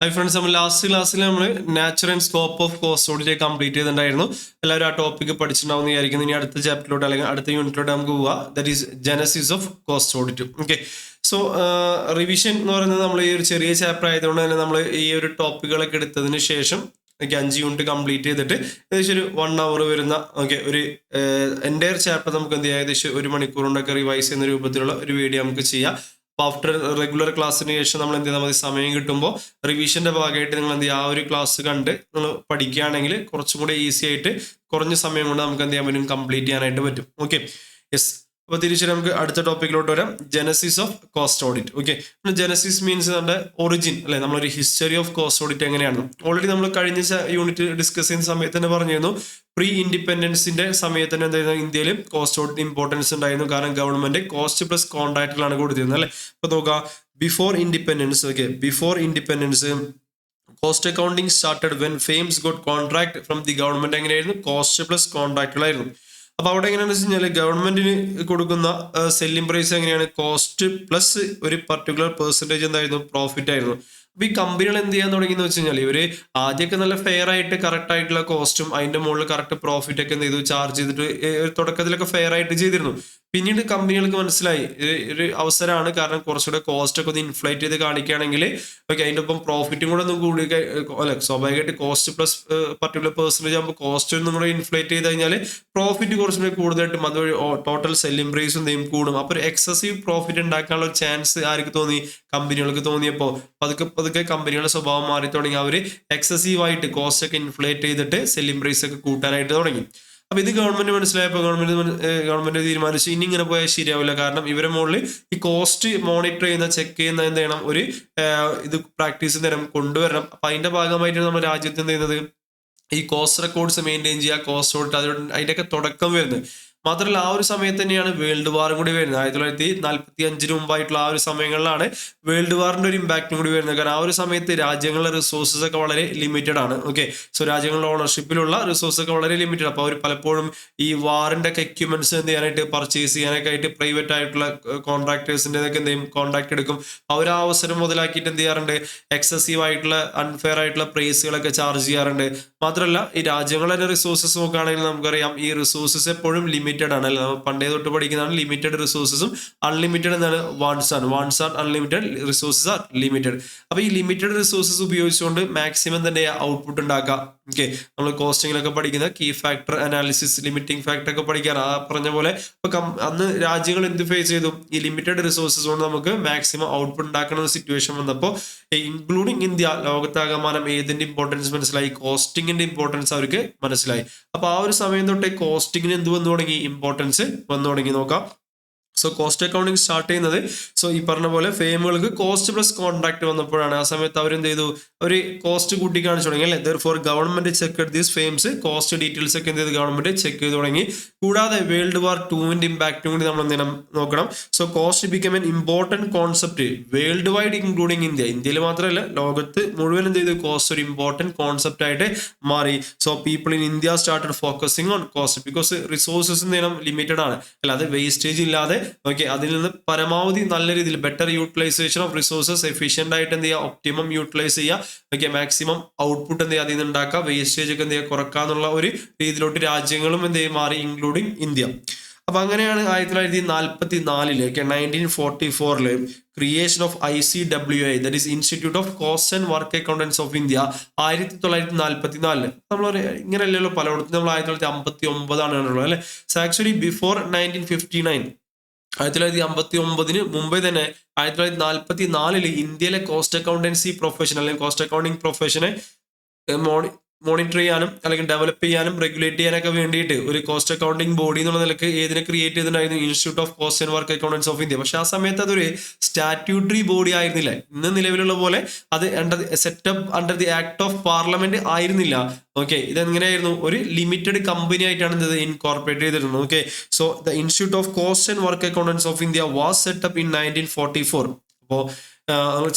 Hi friends, നമ്മൾ last ക്ലാസ്സിൽ നമ്മൾ nature and scope of cost audit complete ചെയ്തിട്ടുണ്ടായിരുന്നു. എല്ലാവരും ആ ടോപ്പിക്ക് പഠിച്ചിട്ടുണ്ടാവും വിചാരിക്കുന്നു. ഇനി അടുത്ത ചാപ്റ്ററിലോട്ട് അല്ലെങ്കിൽ അടുത്ത യൂണിറ്റിലോട്ട് നമുക്ക് പോവുക. That is Genesis of cost audit. Okay, so revision എന്ന് പറയുന്നത് നമ്മൾ ഈ ഒരു ചെറിയ ചാപ്റ്റർ ആയതുകൊണ്ട് തന്നെ നമ്മൾ ഈ ഒരു ടോപ്പിക്കുകളൊക്കെ എടുത്തതിന് ശേഷം 5 യൂണിറ്റ് കംപ്ലീറ്റ് ചെയ്തിട്ട് ഏകദേശം ഒരു 1 hour വരുന്ന ഒരു എൻ്റയർ ചാപ്റ്റർ നമുക്ക് എന്ത് ചെയ്യാം, ഏകദേശം 1 മണിക്കൂർ കൊണ്ടൊക്കെ റിവൈസ് ചെയ്യുന്ന രൂപത്തിലുള്ള ഒരു വീഡിയോ നമുക്ക് ചെയ്യാം. അപ്പോൾ ആഫ്റ്റർ റെഗുലർ ക്ലാസ്സിന് ശേഷം നമ്മൾ എന്ത് ചെയ്താൽ മതി, സമയം കിട്ടുമ്പോൾ റിവിഷന്റെ ഭാഗമായിട്ട് നിങ്ങൾ എന്ത് ചെയ്യുക, ആ ഒരു ക്ലാസ് കണ്ട് നിങ്ങൾ പഠിക്കുകയാണെങ്കിൽ കുറച്ചും കൂടെ ഈസി ആയിട്ട് കുറഞ്ഞ സമയം കൊണ്ട് നമുക്ക് എന്ത് ചെയ്യാൻ പറ്റും, കംപ്ലീറ്റ് ചെയ്യാനായിട്ട് പറ്റും. Okay, yes. അപ്പോൾ തിരിച്ച് നമുക്ക് അടുത്ത ടോപ്പിക്കിലോട്ട് വരാം, Genesis of cost audit. Okay, Genesis means നമ്മുടെ ഒറിജിൻ അല്ലെ, നമ്മളൊരു ഹിസ്റ്ററി ഓഫ് കോസ്റ്റ് ഓഡിറ്റ് എങ്ങനെയാണ്. ഓൾറെഡി നമ്മൾ കഴിഞ്ഞ യൂണിറ്റ് ഡിസ്കസ് ചെയ്യുന്ന സമയത്ത് തന്നെ പറഞ്ഞിരുന്നു, പ്രീ ഇൻഡിപെൻഡൻസിന്റെ സമയത്ത് തന്നെ എന്തായിരുന്നു, ഇന്ത്യയിൽ കോസ്റ്റ് ഓഡിറ്റ് ഇമ്പോർട്ടൻസ് ഉണ്ടായിരുന്നു. കാരണം ഗവൺമെന്റ് കോസ്റ്റ് പ്ലസ് കോൺട്രാക്റ്റിലാണ് കൊടുത്തിരുന്നത് അല്ലെ. അപ്പൊ നോക്കുക, before independence, okay, before independence cost accounting started when firms got contract from the government. എങ്ങനെയായിരുന്നു, കോസ്റ്റ് പ്ലസ് കോൺട്രാക്റ്റുകളായിരുന്നു. അപ്പൊ അവിടെ എങ്ങനെയാണെന്ന് വെച്ച് കഴിഞ്ഞാൽ ഗവൺമെന്റിന് കൊടുക്കുന്ന സെല്ലിംഗ് പ്രൈസ് എങ്ങനെയാണ്, കോസ്റ്റ് പ്ലസ് ഒരു പർട്ടിക്കുലർ പെർസെന്റേജ് എന്തായിരുന്നു, പ്രോഫിറ്റ് ആയിരുന്നു. അപ്പൊ ഈ കമ്പനികൾ എന്ത് ചെയ്യാൻ തുടങ്ങിയെന്ന് വെച്ച് കഴിഞ്ഞാൽ ഇവര് ആദ്യമൊക്കെ നല്ല ഫെയർ ആയിട്ട് കറക്റ്റ് ആയിട്ടുള്ള കോസ്റ്റും അതിന്റെ മുകളിൽ കറക്റ്റ് പ്രോഫിറ്റ് ഒക്കെ എന്ത് ചെയ്തു, ചാർജ് ചെയ്തിട്ട് തുടക്കത്തിലൊക്കെ ഫെയർ ആയിട്ട് ചെയ്തിരുന്നു. പിന്നീട് കമ്പനികൾക്ക് മനസ്സിലായി ഒരു അവസരമാണ്, കാരണം കുറച്ചുകൂടെ കോസ്റ്റ് ഒക്കെ ഒന്ന് ഇൻഫ്ലേറ്റ് ചെയ്ത് കാണിക്കുകയാണെങ്കിൽ ഓക്കെ, അതിന്റെ ഒപ്പം പ്രോഫിറ്റും കൂടെ ഒന്നും കൂടി അല്ലെ, സ്വാഭാവികമായിട്ട് കോസ്റ്റ് പ്ലസ് പർട്ടിക്കുലർ പെർസെന്റേജ് ആകുമ്പോൾ കോസ്റ്റ് ഒന്നും കൂടെ ഇൻഫ്ലേറ്റ് ചെയ്ത് കഴിഞ്ഞാൽ പ്രോഫിറ്റ് കുറച്ചുകൂടി കൂടുതലായിട്ടും അതുവഴി ടോട്ടൽ സെല്ലിംഗ് പ്രൈസും കൂടും. അപ്പൊ ഒരു എക്സസീവ് പ്രോഫിറ്റ് ഉണ്ടാക്കാനുള്ള ചാൻസ് ആർക്ക് തോന്നി, കമ്പനികൾക്ക് തോന്നിയപ്പോൾ പതുക്കെ കമ്പനികളുടെ സ്വഭാവം മാറി തുടങ്ങി. അവർ എക്സസീവ് ആയിട്ട് കോസ്റ്റ് ഒക്കെ ഇൻഫ്ലേറ്റ് ചെയ്തിട്ട് സെല്ലിംഗ് പ്രൈസ് ഒക്കെ കൂട്ടാനായിട്ട് തുടങ്ങി. അപ്പൊ ഇത് ഗവൺമെന്റ് മനസ്സിലായപ്പോൾ ഗവൺമെന്റ് തീരുമാനിച്ചു, ഇനി ഇങ്ങനെ പോയാൽ ശരിയാവില്ല. കാരണം ഇവരെ മുകളിൽ ഈ കോസ്റ്റ് മോണിറ്റർ ചെയ്യുന്ന, ചെക്ക് ചെയ്യുന്ന എന്ത് ചെയ്യണം, ഒരു ഇത് പ്രാക്ടീസ് നേരം കൊണ്ടുവരണം. അപ്പൊ അതിന്റെ ഭാഗമായിട്ടാണ് നമ്മുടെ രാജ്യത്ത് എന്ത് ചെയ്യുന്നത്, ഈ കോസ്റ്റ് റെക്കോർഡ്സ് മെയിൻറ്റെയിൻ ചെയ്യുക, കോസ്റ്റ് ഓഡിറ്റ്, അതിൻ്റെയൊക്കെ തുടക്കം വരുന്നത്. മാത്രമല്ല ആ ഒരു സമയത്ത് തന്നെയാണ് വേൾഡ് വാറും കൂടി വരുന്നത്. 1945 മുമ്പായിട്ടുള്ള ആ ഒരു സമയങ്ങളിലാണ് വേൾഡ് വാറിന്റെ ഒരു ഇമ്പാക്റ്റും കൂടി വരുന്നത്. കാരണം ആ ഒരു സമയത്ത് രാജ്യങ്ങളുടെ റിസോഴ്സസ് ഒക്കെ വളരെ ലിമിറ്റഡ് ആണ്. ഓക്കെ, സോ രാജ്യങ്ങളുടെ ഓണർഷിപ്പിലുള്ള റിസോഴ്സസ് ഒക്കെ വളരെ ലിമിറ്റഡ്. അപ്പോൾ അവർ പലപ്പോഴും ഈ വാറിന്റെ ഒക്കെ എക്യുപ്മെന്റ്സ് എന്ത് ചെയ്യാനായിട്ട്, പർച്ചേസ് ചെയ്യാനൊക്കെ ആയിട്ട് പ്രൈവറ്റ് ആയിട്ടുള്ള കോൺട്രാക്ടേഴ്സിന്റെ ഒക്കെ എന്ത് ചെയ്യും, കോൺട്രാക്ട് എടുക്കും. അവർ ആ അവസരം മുതലാക്കിയിട്ട് എന്ത് ചെയ്യാറുണ്ട്, എക്സസീവ് ആയിട്ടുള്ള അൺഫെയർ ആയിട്ടുള്ള പ്രൈസുകളൊക്കെ ചാർജ് ചെയ്യാറുണ്ട്. മാത്രമല്ല ഈ രാജ്യങ്ങളുടെ റിസോഴ്സസ് നോക്കുകയാണെങ്കിൽ നമുക്കറിയാം, ഈ റിസോഴ്സസ് എപ്പോഴും ലിമിറ്റഡ് ആണ് അല്ലെ. നമ്മൾ പണ്ടേ തൊട്ട് പഠിക്കുന്നതാണ്, ലിമിറ്റഡ് റിസോഴ്സസും അൺലിമിറ്റഡ് എന്നാണ് wants are unlimited, resources are limited. അപ്പൊ ഈ ലിമിറ്റഡ് റിസോഴ്സസ് ഉപയോഗിച്ചുകൊണ്ട് മാക്സിമം തന്നെ ഔട്ട്പുട്ട് ഉണ്ടാക്കാം. ഓക്കെ, നമ്മൾ കോസ്റ്റിങ്ങിലൊക്കെ പഠിക്കുന്ന key factor analysis, limiting factor ഒക്കെ പഠിക്കാൻ ആ പറഞ്ഞ പോലെ അന്ന് രാജ്യങ്ങൾ എന്ത് ഫേസ് ചെയ്തു, ഈ ലിമിറ്റഡ് റിസോഴ്സസ് കൊണ്ട് നമുക്ക് മാക്സിമം ഔട്ട്പുട്ട് ഉണ്ടാക്കുന്ന ഒരു സിറ്റുവേഷൻ വന്നപ്പോൾ ഇൻക്ലൂഡിങ് ഇന്ത്യ, ലോകത്താകമാനം ഏതിന്റെ ഇമ്പോർട്ടൻസ് മനസ്സിലായി, കോസ്റ്റിങ്ങിന്റെ ഇമ്പോർട്ടൻസ് അവർക്ക് മനസ്സിലായി. അപ്പൊ ആ ഒരു സമയം തൊട്ടേ കോസ്റ്റിങ്ങിന് എന്ത് വന്നു തുടങ്ങി, ഇമ്പോർട്ടൻസ് വന്നു തുടങ്ങി. നോക്കാം, സോ കോസ്റ്റ് അക്കൗണ്ടിങ് സ്റ്റാർട്ട് ചെയ്യുന്നത്, സോ ഈ പറഞ്ഞ പോലെ ഫേമുകൾക്ക് കോസ്റ്റ് പ്ലസ് കോൺട്രാക്ട് വന്നപ്പോഴാണ്. ആ സമയത്ത് അവരെന്ത് ചെയ്തു, ഒരു കോസ്റ്റ് കൂട്ടി കാണിച്ചു തുടങ്ങി അല്ലെ. Therefore government check these firms, cost details ഒക്കെ എന്ത് ചെയ്ത് ഗവൺമെന്റ് ചെക്ക് ചെയ്ത് തുടങ്ങി. കൂടാതെ വേൾഡ് വാർ 2 ഇമ്പാക്റ്റും കൂടി നമ്മൾ എന്തെങ്കിലും നോക്കണം. So cost become an important concept world wide including India. ഇന്ത്യയിൽ മാത്രമല്ല, ലോകത്ത് മുഴുവൻ എന്ത് ചെയ്തു, കോസ്റ്റ് ഒരു ഇമ്പോർട്ടന്റ് കോൺസെപ്റ്റ് ആയിട്ട് മാറി. So people in India started focusing on cost, because resources എന്തെങ്കിലും ലിമിറ്റഡ് ആണ്, അല്ലാതെ വേസ്റ്റേജ് ഇല്ലാതെ ഓക്കെ, അതിൽ നിന്ന് പരമാവധി നല്ല രീതിയിൽ better utilisation of resources, efficient ആയിട്ട് എന്ത് ചെയ്യുക, ഒപ്റ്റിമം യൂട്ടിലൈസ് ചെയ്യുക. ഓക്കെ, മാക്സിമം ഔട്ട്പുട്ട് എന്ത് ചെയ്യുക, അതിൽ നിന്ന് ഉണ്ടാക്കുക, വേസ്റ്റേജ് ഒക്കെ എന്ത് ചെയ്യുക, കുറക്കാന്നുള്ള ഒരു രീതിയിലോട്ട് രാജ്യങ്ങളും എന്ത് ചെയ്യും, മാറി, ഇൻക്ലൂഡിങ് ഇന്ത്യ. അപ്പൊ അങ്ങനെയാണ് 1944 1944 creation of ICWA, that is institute of cost and work accountants of India. 1944 നമ്മൾ ഇങ്ങനെയല്ലല്ലോ പലയിടത്തും, നമ്മൾ 1959 കണ്ടുള്ളത് അല്ലെ. സോ ആക്ച്വലി ബിഫോർ 1959, 1959 മുമ്പേ തന്നെ 1944 ഇന്ത്യയിലെ കോസ്റ്റ് അക്കൗണ്ടൻസി പ്രൊഫഷൻ അല്ലെങ്കിൽ കോസ്റ്റ് അക്കൗണ്ടിങ് പ്രൊഫഷനെ മോണിറ്റർ ചെയ്യാനും അല്ലെങ്കിൽ ഡെവലപ്പ് ചെയ്യാനും റെഗുലേറ്റ് ചെയ്യാനൊക്കെ വേണ്ടിയിട്ട് ഒരു കോസ്റ്റ് അക്കൗണ്ടിങ് ബോഡി എന്നുള്ള നിലക്ക് ഏതിനെ ക്രിയേറ്റ് ചെയ്തിട്ടുണ്ടായിരുന്നു, institute of cost and work accountants of India. പക്ഷെ ആ സമയത്ത് അതൊരു സ്റ്റാറ്റ്യൂട്ടറി ബോഡി ആയിരുന്നില്ല. ഇന്ന് നിലവിലുള്ള പോലെ അത് setup under the act of parliament ആയിരുന്നില്ല. ഓക്കെ, ഇതെങ്ങനെയായിരുന്നു, ഒരു ലിമിറ്റഡ് കമ്പനി ആയിട്ടാണ് ഇത് ഇൻകോർപ്പറേറ്റ് ചെയ്തിരുന്നത്. Okay, so the institute of cost and work accountants of India was set up in 1944. അപ്പോൾ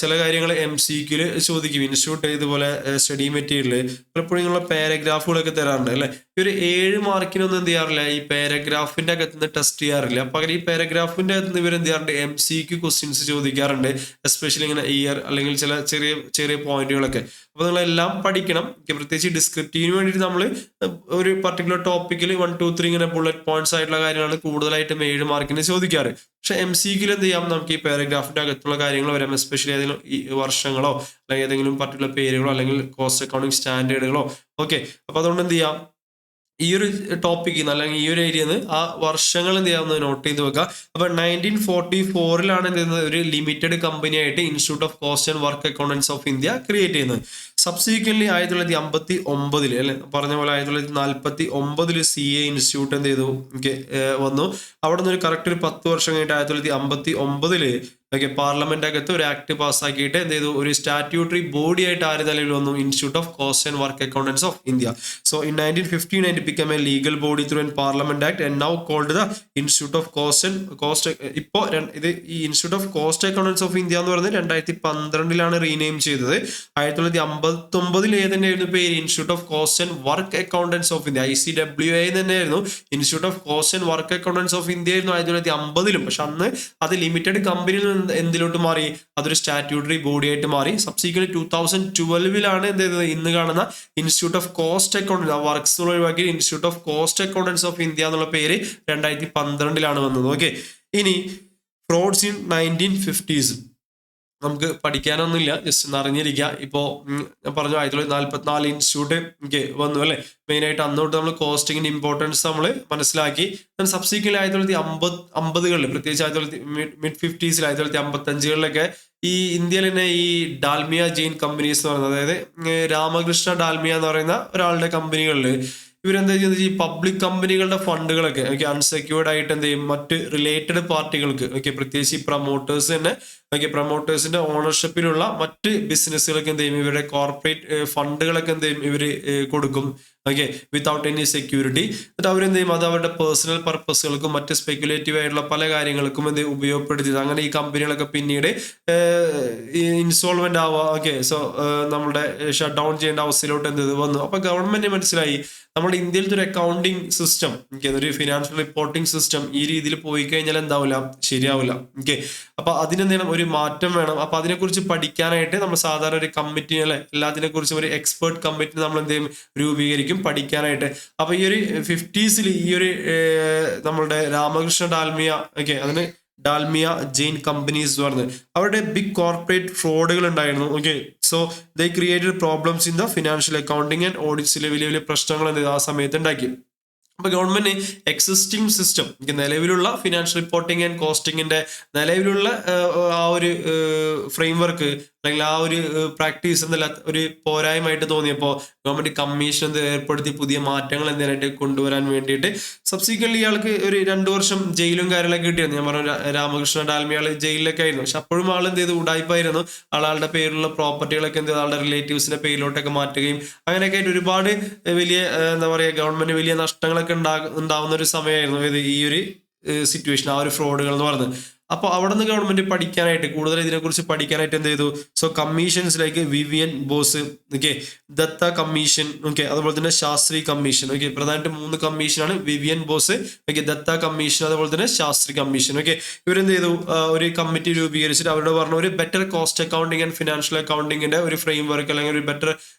ചില കാര്യങ്ങൾ MCQല് ചോദിക്കും. ഇൻസ്റ്റിറ്റ്യൂട്ട് ഇതുപോലെ സ്റ്റഡി മെറ്റീരിയൽ പലപ്പോഴും ഇങ്ങനെയുള്ള പാരഗ്രാഫുകളൊക്കെ തരാറുണ്ട് അല്ലെ. ഒരു 7 മാർക്കിനൊന്നും എന്ത് ചെയ്യാറില്ല, ഈ പാരഗ്രാഫിന്റെ അകത്തുനിന്ന് ടെസ്റ്റ് ചെയ്യാറില്ല. പകരം ഈ പാരഗ്രാഫിന്റെ അകത്തുനിന്ന് ഇവർ എന്ത് ചെയ്യാറുണ്ട്, MCQ ക്വസ്റ്റ്യൻസ് ചോദിക്കാറുണ്ട്. എസ്പെഷ്യലി ഇങ്ങനെ ഇയർ അല്ലെങ്കിൽ ചില ചെറിയ ചെറിയ പോയിന്റുകളൊക്കെ. അപ്പൊ നിങ്ങളെല്ലാം പഠിക്കണം. പ്രത്യേകിച്ച് ഡിസ്ക്രിപ്റ്റീവിന് വേണ്ടിയിട്ട് നമ്മൾ ഒരു പർട്ടിക്കുലർ ടോപ്പിക്കിൽ 1, 2, 3 ഇങ്ങനെ ബുള്ളറ്റ് പോയിന്റ്സ് ആയിട്ടുള്ള കാര്യങ്ങളാണ് കൂടുതലായിട്ടും 7 മാർക്കിന് ചോദിക്കാറ്. പക്ഷെ MCQൽ എന്ത് ചെയ്യാം, നമുക്ക് ഈ പാരഗ്രാഫിന്റെ അകത്തുള്ള കാര്യങ്ങൾ വരാം. എസ്പെഷ്യലി ഏതെങ്കിലും ഈ വർഷങ്ങളോ അല്ലെങ്കിൽ ഏതെങ്കിലും പർട്ടിക്കുലർ പേരുകളോ അല്ലെങ്കിൽ കോസ്റ്റ് അക്കൗണ്ടിങ് സ്റ്റാൻഡേർഡുകളോ. ഓക്കെ, അപ്പൊ അതുകൊണ്ട് എന്ത് ചെയ്യാം, ഈ ഒരു ടോപ്പിക്കിൽ നിന്ന് അല്ലെങ്കിൽ ഈ ഒരു ഏരിയയിൽ നിന്ന് ആ വർഷങ്ങൾ എന്ത് ചെയ്യാവുന്ന നോട്ട് ചെയ്ത് വെക്കുക. അപ്പൊ 1944 എന്ത് ചെയ്യുന്നത്, ഒരു ലിമിറ്റഡ് കമ്പനി ആയിട്ട് institute of cost and work accountants of India create ചെയ്യുന്നത്. സബ്സീക്വന്റ്ലി 1959 അല്ലെ, പറഞ്ഞ പോലെ 1949 CA ഇൻസ്റ്റിറ്റ്യൂട്ട് എന്ത് ചെയ്തു, വന്നു. അവിടെ നിന്ന് ഒരു കറക്റ്റ് ഒരു 10 വർഷം കഴിഞ്ഞിട്ട് 1959 പാർലമെന്റ് അകത്ത് ഒരു ആക്ട് പാസ്സാക്കിയിട്ട് എന്ത് ചെയ്തു, ഒരു സ്റ്റാറ്റ്യൂട്ടറി ബോഡി ആയിട്ട് ആര് നിലവിൽ വന്നു, institute of cost and work accountants of India. So in 1959 it became a legal body through a parliament act and now called the Institute of Cost and Cost. ഇപ്പോൾ ഇത് ഈ institute of cost accountants of India എന്ന് പറയുന്നത് 2012 rename ചെയ്തത്. 1959 ഏതെന്നായിരുന്നു പേര്, institute of cost and work accountants of India, ICWA തന്നെയായിരുന്നു. Institute of cost and work accountants of India ആയിരുന്നു 1950. പക്ഷെ അന്ന് അത് ലിമിറ്റഡ് കമ്പനിയിൽ നിന്ന് എന്തിലോട്ട് മാറി, അതൊരു സ്റ്റാറ്റ്യൂട്ടറി ബോഡി ആയിട്ട് മാറി. സബ്സിക്വന്റ് 2012 എന്ത് ചെയ്തത്, ഇന്ന് കാണുന്ന ഇൻസ്റ്റിറ്റ്യൂട്ട് ഓഫ് കോസ്റ്റ് അക്കൗണ്ടൻസ്, ആ വർക്ക്സ് ഒഴിവാക്കി institute of cost accountants of India എന്നുള്ള പേര് 2012 വന്നത്. ഓക്കെ, ഇനി ഫ്രോഡ്സ് ഇൻ 1950s നമുക്ക് പഠിക്കാനൊന്നുമില്ല, ജസ്റ്റ് ഒന്ന് അറിഞ്ഞിരിക്കുക. ഇപ്പോ ഞാൻ പറഞ്ഞു 1944 ഇൻസ്റ്റിറ്റ്യൂട്ട് വന്നു അല്ലെ. മെയിൻ ആയിട്ട് അന്നോട്ട് നമ്മൾ കോസ്റ്റിങ്ങിന്റെ ഇമ്പോർട്ടൻസ് നമ്മൾ മനസ്സിലാക്കി. സബ്സിക്വന്റ് 1950കളിൽ, പ്രത്യേകിച്ച് മിഡ് 50s 1955 ഈ ഇന്ത്യയിൽ തന്നെ ഈ ഡാൽമിയ ജെയിൻ കമ്പനീസ് എന്ന് പറയുന്നത്, അതായത് രാമകൃഷ്ണ ഡാൽമിയ എന്ന് പറയുന്ന ഒരാളുടെ കമ്പനികളിൽ ഇവരെന്താ ചെയ്യുന്നത്, ഈ പബ്ലിക് കമ്പനികളുടെ ഫണ്ടുകളൊക്കെ അൺസെക്യൂർഡ് ആയിട്ട് എന്ത് ചെയ്യും, മറ്റ് റിലേറ്റഡ് പാർട്ടികൾക്ക് പ്രത്യേകിച്ച് ഈ പ്രൊമോട്ടേഴ്സ് തന്നെ പ്രൊമോട്ടേഴ്സിന്റെ ഓണർഷിപ്പിലുള്ള മറ്റ് ബിസിനസ്സുകൾക്ക് എന്ത് ചെയ്യും, ഇവരുടെ കോർപ്പറേറ്റ് ഫണ്ടുകളൊക്കെ എന്ത് ചെയ്യും, ഇവര് കൊടുക്കും. Without any security. എന്നിട്ട് അവരെന്ത് ചെയ്യും, അത് അവരുടെ പേഴ്സണൽ പർപ്പസുകൾക്കും മറ്റ് സ്പെക്യുലേറ്റീവ് ആയിട്ടുള്ള പല കാര്യങ്ങൾക്കും എന്ത് ഉപയോഗപ്പെടുത്തിയത്. അങ്ങനെ ഈ കമ്പനികളൊക്കെ പിന്നീട് ഇൻസോൾവെന്റ് ആവുക. സോ നമ്മുടെ ഷട്ട് ഡൗൺ ചെയ്യേണ്ട അവസ്ഥയിലോട്ട് എന്ത് വന്നു. അപ്പൊ ഗവൺമെന്റ് മനസ്സിലായി നമ്മുടെ ഇന്ത്യയിലത്തെ ഒരു അക്കൗണ്ടിങ് സിസ്റ്റം, ഒരു ഫിനാൻഷ്യൽ റിപ്പോർട്ടിംഗ് സിസ്റ്റം ഈ രീതിയിൽ പോയി കഴിഞ്ഞാൽ എന്താവില്ല, ശരിയാവില്ല. അപ്പൊ അതിനെന്തെങ്കിലും ഒരു മാറ്റം വേണം. അപ്പൊ അതിനെക്കുറിച്ച് പഠിക്കാനായിട്ട് നമ്മൾ സാധാരണ ഒരു കമ്മിറ്റി അല്ലെ, എല്ലാത്തിനെ കുറിച്ചും ഒരു എക്സ്പേർട്ട് കമ്മിറ്റി നമ്മൾ എന്ത് ചെയ്യും, രൂപീകരിക്കും പഠിക്കാനായിട്ട്. അപ്പൊ ഈ ഒരു 50s ഈ ഒരു നമ്മളുടെ രാമകൃഷ്ണ ഡാൽമിയ അതിന് ഡാൽമിയ ജെയിൻ കമ്പനീസ് എന്ന് പറഞ്ഞത് അവരുടെ ബിഗ് കോർപ്പറേറ്റ് ഫ്രോഡുകൾ ഉണ്ടായിരുന്നു. So they created problems in the financial accounting and ഓഡിറ്റ്സിലെ വലിയ വലിയ പ്രശ്നങ്ങൾ എന്ത് ആ സമയത്ത് ഉണ്ടാക്കി. അപ്പൊ ഗവൺമെന്റ് എക്സിസ്റ്റിംഗ് സിസ്റ്റം, നിലവിലുള്ള ഫിനാൻഷ്യൽ റിപ്പോർട്ടിംഗ് ആൻഡ് കോസ്റ്റിംഗിന്റെ നിലവിലുള്ള ആ ഒരു ഫ്രെയിംവർക്ക് അല്ലെങ്കിൽ ആ ഒരു പ്രാക്ടീസ് എന്നല്ല ഒരു പോരായ്മയായിട്ട് തോന്നിയപ്പോൾ ഗവൺമെന്റ് കമ്മീഷൻ ഏർപ്പെടുത്തി പുതിയ മാറ്റങ്ങൾ എന്തിനായിട്ട് കൊണ്ടുവരാൻ വേണ്ടിയിട്ട്. സബ്സിക്വന്റ്ലി ഇയാൾക്ക് ഒരു 2 വർഷം ജയിലും കാര്യങ്ങളൊക്കെ കിട്ടിയിരുന്നു. ഞാൻ പറഞ്ഞു രാമകൃഷ്ണ ഡാൽമിയ ആള് ജയിലിലൊക്കെ ആയിരുന്നു. പക്ഷെ അപ്പോഴും ആൾ എന്ത് ചെയ്തു, ഉടായ്പായിരുന്നു. ആളുടെ പേരിലുള്ള പ്രോപ്പർട്ടികളൊക്കെ എന്ത് ചെയ്തു, ആളുടെ റിലേറ്റീവ്സിന്റെ പേരിലോട്ടൊക്കെ മാറ്റുകയും അങ്ങനെയൊക്കെ ആയിട്ട് ഒരുപാട് വലിയ എന്താ പറയുക, ഗവൺമെന്റ് വലിയ നഷ്ടങ്ങളൊക്കെ ഉണ്ടാവുന്ന ഒരു സമയമായിരുന്നു ഈ ഒരു സിറ്റുവേഷൻ, ആ ഒരു ഫ്രോഡുകൾ എന്ന് പറയുന്നത്. അപ്പൊ അവിടെ നിന്ന് ഗവൺമെന്റ് പഠിക്കാനായിട്ട് കൂടുതൽ ഇതിനെക്കുറിച്ച് പഠിക്കാനായിട്ട് എന്ത് ചെയ്തു, so commissions like Vivian Bose, Datta commission, അതുപോലെ തന്നെ ശാസ്ത്രി കമ്മീഷൻ. പ്രധാനമായിട്ട് 3 കമ്മീഷനാണ്, വിവിയൻ ബോസ്, ദത്ത കമ്മീഷൻ, അതുപോലെ തന്നെ ശാസ്ത്രി കമ്മീഷൻ. ഇവരെന്ത് ചെയ്തു, ഒരു കമ്മിറ്റി രൂപീകരിച്ചിട്ട് അവരോട് പറഞ്ഞു ഒരു better cost accounting and financial അക്കൗണ്ടിങ്ങിന്റെ ഒരു ഫ്രെയിം വർക്ക് അല്ലെങ്കിൽ ഒരു ബെറ്റർ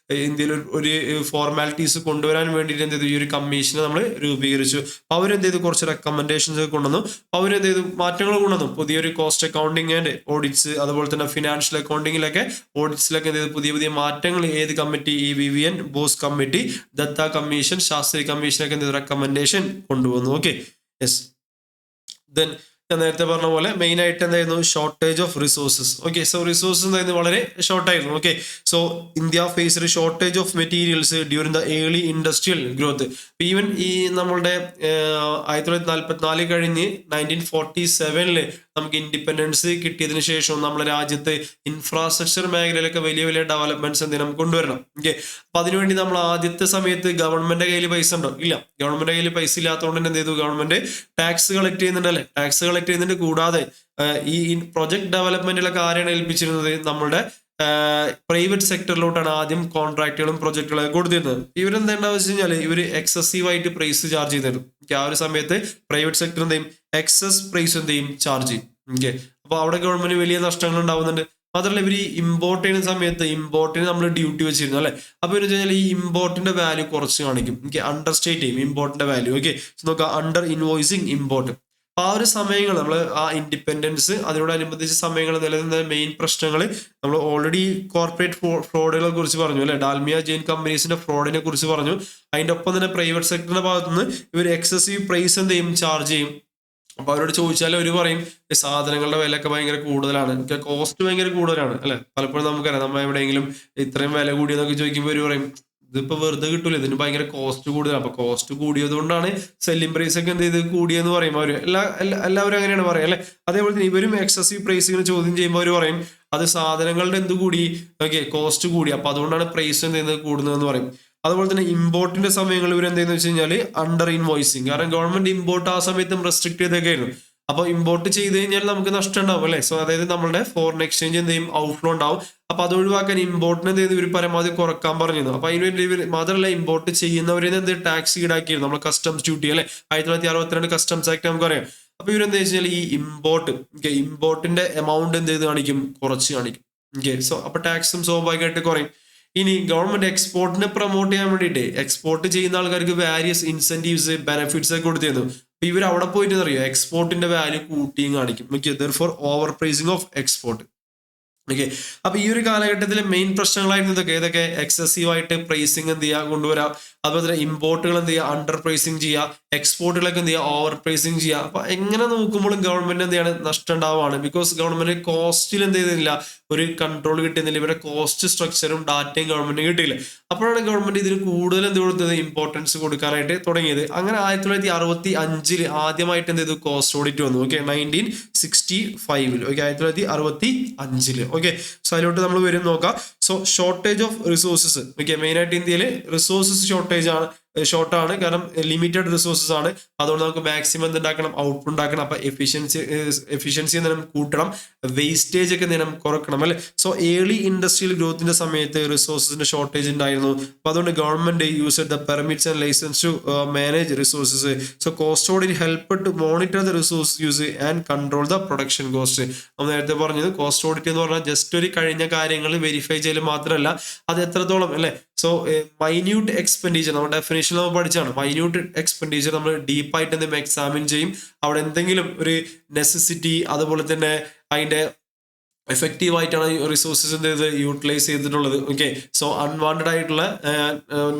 ഇന്ത്യയിൽ ഒരു ഫോർമാലിറ്റീസ് കൊണ്ടുവരാൻ വേണ്ടിയിട്ട് എന്ത് ചെയ്തു, ഈ ഒരു കമ്മീഷനെ നമ്മൾ രൂപീകരിച്ചു. അപ്പൊ അവരെന്ത് ചെയ്തു, കുറച്ച് റെക്കമെൻഡേഷൻസ് കൊണ്ടുവന്നു. അവരെന്ത് ചെയ്തു, മാറ്റങ്ങൾ കൊണ്ടുവന്നു. പുതിയൊരു കോസ്റ്റ് അക്കൗണ്ടിങ് ആൻഡ് ഓഡിറ്റ്സ്, അതുപോലെ തന്നെ ഫിനാൻഷ്യൽ അക്കൗണ്ടിങ്ങിലൊക്കെ ഓഡിറ്റ്സിലൊക്കെ എന്ത് ചെയ്തു, പുതിയ പുതിയ മാറ്റങ്ങൾ ഏത് കമ്മിറ്റി, ഈ Vivian Bose committee, Datta commission, Shastri കമ്മീഷനൊക്കെ എന്ത് ചെയ്തു, റെക്കമെൻഡേഷൻ കൊണ്ടുവന്നു. യെസ്. ദെൻ ഞാൻ നേരത്തെ പറഞ്ഞ പോലെ മെയിൻ ആയിട്ട് എന്തായിരുന്നു, shortage of resources. So resources എന്തായിരുന്നു, വളരെ ഷോർട്ടായിരുന്നു. So India faced shortage of materials during the early industrial growth. Even ഈ നമ്മളുടെ 1944 കഴിഞ്ഞ് 1947 നമുക്ക് ഇൻഡിപെൻഡൻസ് കിട്ടിയതിന് ശേഷം നമ്മുടെ രാജ്യത്ത് ഇൻഫ്രാസ്ട്രക്ചർ മേഖലയിലൊക്കെ വലിയ വലിയ ഡെവലപ്മെന്റ്സ് എന്തെങ്കിലും കൊണ്ടുവരണം. ഓക്കെ, അപ്പൊ അതിനുവേണ്ടി നമ്മൾ ആദ്യത്തെ സമയത്ത് ഗവൺമെന്റ് കയ്യിൽ പൈസ ഉണ്ടോ? ഇല്ല. ഗവൺമെന്റ് കയ്യിൽ പൈസ ഇല്ലാത്തതുകൊണ്ട് തന്നെ എന്ത് ചെയ്തു? ഗവൺമെന്റ് ടാക്സ് കളക്ട് ചെയ്യുന്നുണ്ടല്ലേ? ടാക്സ് കളക്ട് ചെയ്യുന്നുണ്ട്. കൂടാതെ ഈ പ്രൊജക്ട് ഡെവലപ്മെന്റിലൊക്കെ ആരെയാണ് ഏൽപ്പിച്ചിരുന്നത്? നമ്മുടെ പ്രൈവറ്റ് സെക്ടറിലോട്ടാണ് ആദ്യം കോൺട്രാക്ടുകളും പ്രൊജക്ടുകളൊക്കെ കൊടുത്തിരുന്നത്. ഇവരെന്താ വെച്ച് കഴിഞ്ഞാൽ ഇവര് എക്സസീവ് ആയിട്ട് പ്രൈസ് ചാർജ് ചെയ്തിരുന്നു. ആ ഒരു സമയത്ത് പ്രൈവറ്റ് സെക്ടർ എന്ത് ചെയ്യും? എക്സസ് പ്രൈസ് എന്ത് ചെയ്യും? ചാർജ് ചെയ്യും. ഓക്കെ, അപ്പൊ അവിടെ ഗവൺമെന്റ് വലിയ നഷ്ടങ്ങൾ ഉണ്ടാവുന്നുണ്ട്. മാത്രമല്ല ഇവർ ഇമ്പോർട്ട് ചെയ്യുന്ന സമയത്ത് ഇമ്പോർട്ടിന് നമ്മൾ ഡ്യൂട്ടി വെച്ചിരുന്നു അല്ലെ? അപ്പൊ എന്ന് വെച്ചാൽ ഈ ഇമ്പോർട്ടിന്റെ വാല്യൂ കുറച്ച് കാണിക്കും. അണ്ടർ സ്റ്റേറ്റ് ചെയ്യും ഇമ്പോർട്ടിന്റെ വാല്യൂ. ഓക്കെ, നോക്കാം, അണ്ടർ ഇൻവോയ്സിങ് ഇമ്പോർട്ട്. ആ ഒരു സമയങ്ങൾ നമ്മൾ ആ ഇൻഡിപെൻഡൻസ് അതിനോടനുബന്ധിച്ച സമയങ്ങൾ നിലനിന്ന മെയിൻ പ്രശ്നങ്ങൾ നമ്മൾ ഓൾറെഡി കോർപ്പറേറ്റ് ഫ്രോഡുകളെ കുറിച്ച് പറഞ്ഞു അല്ലെ? ഡാൽമിയ ജെയിൻ കമ്പനീസിന്റെ ഫ്രോഡിനെ കുറിച്ച് പറഞ്ഞു. അതിന്റെ ഒപ്പം തന്നെ പ്രൈവറ്റ് സെക്ടറിന്റെ ഭാഗത്തുനിന്ന് ഇവർ എക്സസീവ് പ്രൈസ് എന്ത് ചെയ്യും? ചാർജ് ചെയ്യും. അപ്പൊ അവരോട് ചോദിച്ചാൽ അവർ പറയും സാധനങ്ങളുടെ വിലയൊക്കെ ഭയങ്കര കൂടുതലാണ്, കോസ്റ്റ് ഭയങ്കര കൂടുതലാണ് അല്ലെ? പലപ്പോഴും നമുക്കറിയാം, നമ്മൾ എവിടെയെങ്കിലും ഇത്രയും വില കൂടിയെന്നൊക്കെ ചോദിക്കുമ്പോൾ അവർ പറയും ഇതിപ്പോ വെറുതെ കിട്ടൂല, ഇതിന് ഭയങ്കര കോസ്റ്റ് കൂടുതലാണ്. അപ്പൊ കോസ്റ്റ് കൂടിയത് കൊണ്ടാണ് സെല്ലിംഗ് പ്രൈസ് ഒക്കെ എന്ത് ചെയ്ത് കൂടിയെന്ന് പറയും അവര്. എല്ലാവരും അങ്ങനെയാണ് പറയാം അല്ലെ? അതേപോലെ തന്നെ ഇവരും എക്സസീവ് പ്രൈസിന് ചോദ്യം ചെയ്യുമ്പോൾ അവർ പറയും അത് സാധനങ്ങളുടെ എന്ത് കൂടി? ഓക്കെ, കോസ്റ്റ് കൂടി, അപ്പൊ അതുകൊണ്ടാണ് പ്രൈസ് എന്ത് ചെയ്യുന്നത്? കൂടുന്നതെന്ന് പറയും. അതുപോലെ തന്നെ ഇമ്പോർട്ടിന്റെ സമയങ്ങളിൽ ഇവർ എന്തെന്ന് വെച്ച് കഴിഞ്ഞാൽ അണ്ടർ ഇൻവോയ്സിങ്. കാരണം ഗവൺമെന്റ് ഇമ്പോർട്ട് ആ സമയത്തും റെസ്ട്രിക്ട് ചെയ്തൊക്കെയായിരുന്നു. അപ്പൊ ഇമ്പോർട്ട് ചെയ്ത് കഴിഞ്ഞാൽ നമുക്ക് നഷ്ടം ഉണ്ടാവും അല്ലെ? സോ അതായത് നമ്മുടെ ഫോറിൻ എക്സ്ചേഞ്ച് എന്ത് ചെയ്യും? ഔട്ട്ഫ്ലോ ഉണ്ടാവും. അപ്പൊ അത് ഒഴിവാക്കാൻ ഇമ്പോർട്ടിന് എന്ത് ചെയ്ത് ഇവർ പരമാവധി കുറക്കാൻ പറഞ്ഞിരുന്നു. അപ്പൊ അതിനുവേണ്ടി ഇവർ മാത്രമല്ല ഇമ്പോർട്ട് ചെയ്യുന്നവരെ എന്ത് ടാക്സ് ഈടാക്കിയിരുന്നു, നമ്മൾ കസ്റ്റംസ് ഡ്യൂട്ടി അല്ലെ? 1962 കസ്റ്റംസ് ആക്ട് നമുക്കറിയാം. അപ്പൊ ഇവരെന്താ വെച്ചാൽ ഈ ഇമ്പോർട്ടിന്റെ എമൗണ്ട് എന്ത് ചെയ്ത് കാണിക്കും? കുറച്ച് കാണിക്കും. ഓക്കെ, സോ അപ്പൊ ടാക്സും സ്വാഭാവികമായിട്ട് കുറയും. ഇനി ഗവൺമെന്റ് എക്സ്പോർട്ടിനെ പ്രൊമോട്ട് ചെയ്യാൻ വേണ്ടിയിട്ട് എക്സ്പോർട്ട് ചെയ്യുന്ന ആൾക്കാർക്ക് വാരിയസ് ഇൻസെന്റീവ്സ് ബെനിഫിറ്റ്സ് ഒക്കെ കൊടുത്തിരുന്നു. അപ്പൊ ഇവർ അവിടെ പോയിട്ട് അറിയോ എക്സ്പോർട്ടിന്റെ വാല്യൂ കൂട്ടിയും കാണിക്കും. Okay, therefore over pricing of export. Okay, അപ്പൊ ഈ ഒരു കാലഘട്ടത്തിലെ മെയിൻ പ്രശ്നങ്ങളായിരുന്നു ഇതൊക്കെ. ഏതൊക്കെ? എക്സസീവ് ആയിട്ട് പ്രൈസിങ് എന്ത് ചെയ്യുക? കൊണ്ടുവരാം. അതുപോലെ തന്നെ ഇമ്പോർട്ടുകൾ എന്ത് ചെയ്യുക? അണ്ടർ പ്രൈസിങ് ചെയ്യുക. എക്സ്പോർട്ടുകളൊക്കെ എന്ത് ചെയ്യുക? ഓവർ പ്രൈസിങ് ചെയ്യുക. അപ്പൊ എങ്ങനെ നോക്കുമ്പോഴും ഗവൺമെന്റ് എന്ത് ചെയ്യാണ്? നഷ്ടം ഉണ്ടാവുകയാണ്. ബിക്കോസ് ഗവൺമെന്റ് കോസ്റ്റിൽ എന്ത് ചെയ്യുന്നില്ല? ഒരു കൺട്രോൾ കിട്ടുന്നില്ല. ഇവരുടെ കോസ്റ്റ് സ്ട്രക്ചറും ഡാറ്റയും ഗവൺമെന്റ് കിട്ടിയില്ല. അപ്പോഴാണ് ഗവൺമെന്റ് ഇതിന് കൂടുതൽ എന്ത് കൊടുത്തത്? ഇമ്പോർട്ടൻസ് കൊടുക്കാനായിട്ട് തുടങ്ങിയത്. അങ്ങനെ 1965 ആദ്യമായിട്ട് എന്ത് ചെയ്തു? കോസ്റ്റ് ഓഡിറ്റ് വന്നു. ഓക്കെ, 1965. ഓക്കെ, 1965. ഓക്കെ, സോ അതിലോട്ട് നമ്മൾ വരും നോക്കാം. So shortage of resources. Okay, main ആയിട്ട് ഇന്ത്യയിൽ റിസോഴ്സസ് ഷോർട്ടാണ്. കാരണം ലിമിറ്റഡ് റിസോഴ്സസ് ആണ്. അതുകൊണ്ട് നമുക്ക് മാക്സിമം എന്തുണ്ടാക്കണം? ഔട്ട്പുട്ട് ഉണ്ടാക്കണം. അപ്പൊ എഫിഷ്യൻസി എന്തെങ്കിലും കൂട്ടണം, വേസ്റ്റേജ് ഒക്കെ എന്തെങ്കിലും കുറക്കണം അല്ലെ? സോ ഏർലി ഇൻഡസ്ട്രിയൽ ഗ്രോത്തിന്റെ സമയത്ത് റിസോഴ്സസിന്റെ ഷോർട്ടേജ് ഉണ്ടായിരുന്നു. അപ്പൊ അതുകൊണ്ട് government use the permits and licence to manage resources. So cost audit help to monitor the resource use and control the production cost. നമ്മൾ നേരത്തെ പറഞ്ഞത് കോസ്റ്റ് ഓഡിറ്റ് എന്ന് പറഞ്ഞാൽ ജസ്റ്റ് ഒരു കഴിഞ്ഞ കാര്യങ്ങൾ വെരിഫൈ ചെയ്യൽ മാത്രമല്ല, അത് എത്രത്തോളം അല്ലെ? സോ മൈന്യൂട്ട് എക്സ്പെൻഡിച്ചർ നമ്മുടെ ഡെഫിനേഷൻ നമ്മൾ പഠിച്ചാണ്. മൈന്യൂട്ട് എക്സ്പെൻഡിച്ചർ നമ്മൾ ഡീപ്പായിട്ട് എന്തെങ്കിലും എക്സാമിൻ ചെയ്യും. അവിടെ എന്തെങ്കിലും ഒരു നെസസിറ്റി അതുപോലെ തന്നെ അതിന്റെ എഫക്റ്റീവ് ആയിട്ടാണ് റിസോഴ്സസ് എന്ത് ചെയ്ത് യൂട്ടിലൈസ് ചെയ്തിട്ടുള്ളത്. ഓക്കെ, സോ അൺവാണ്ടഡ് ആയിട്ടുള്ള